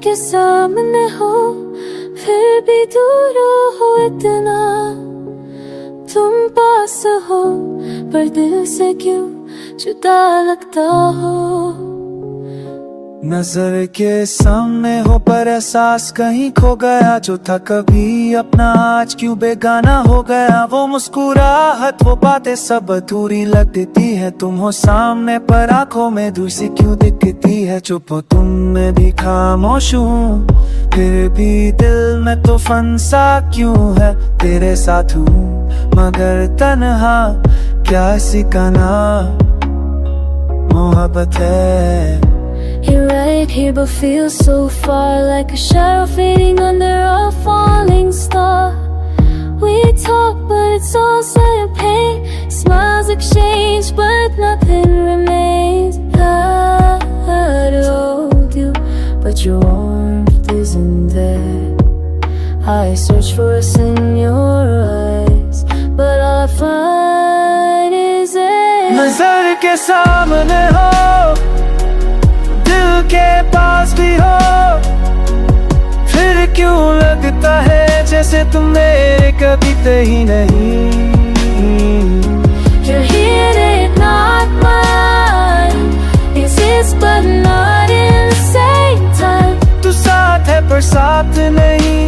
के सामने हो फिर भी दूर हो इतना, तुम पास हो पर दिल से क्यों जुदा लगता हो। नजर के सामने हो पर एहसास कहीं खो गया, जो था कभी अपना आज क्यों बेगाना हो गया। वो मुस्कुराहट वो बातें सब अधूरी लगती है, तुम हो सामने पर आंखों में दूर सी क्यों दिखती है। चुप हो तुम मैं भी खामोश हूँ, फिर भी दिल में तो फंसा क्यों है। तेरे साथ हूँ मगर तन्हा क्या सिखाना मोहब्बत है। You're right here but feel so far, like a shadow fading under a falling star. We talk but it's all silent pain, smiles exchange but nothing remains. I hold you but your warmth isn't there. I search for us in your eyes but all I find is air. नजर के सामने हो दिल के पास भी हो, फिर क्यों लगता है जैसे तुम मेरे कभी थे ही नहीं। You're here not mine, exist but not in the same time. तू साथ है पर साथ नहीं,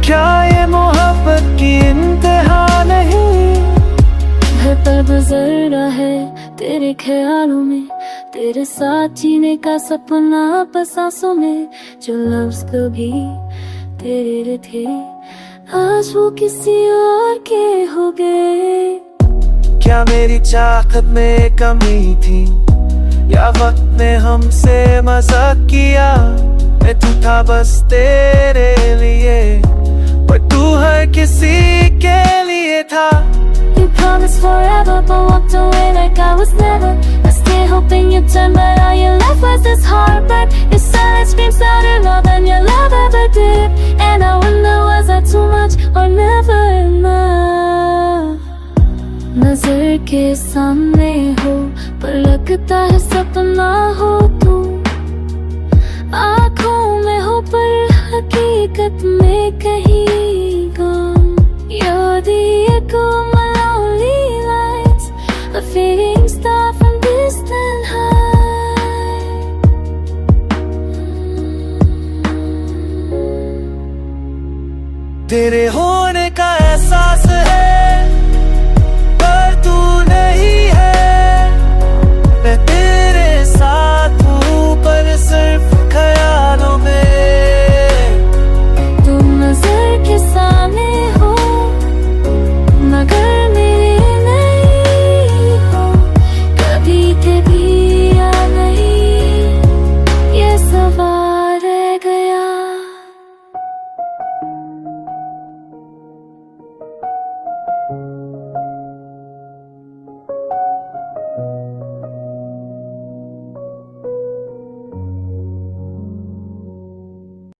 क्या ये मोहब्बत की इंतहा नहीं। हर पल गुजर रहा है तेरे ख्यालों में, तेरे साथ जीने का सपना बस सांसों में। जो लफ्ज कभी तेरे थे आज वो किसी और के हो गए। क्या मेरी चाहत में कमी थी या वक्त ने हमसे मजाक किया। मैं तू था बस तेरे लिए पर तू हर किसी के लिए था। You promised forever but walked away like I was never. I stay hoping you turn but all you left was this heartburn. Your silence screams louder love than your love ever did. And I wonder was that too much or never enough. नजर के सामने हो पर लगता है सपना हो तुम। आँखों में हो पर हकीकत में कहीं गम। You're the echo of my lonely lights, a fading star from distant high. तेरे होने का एहसास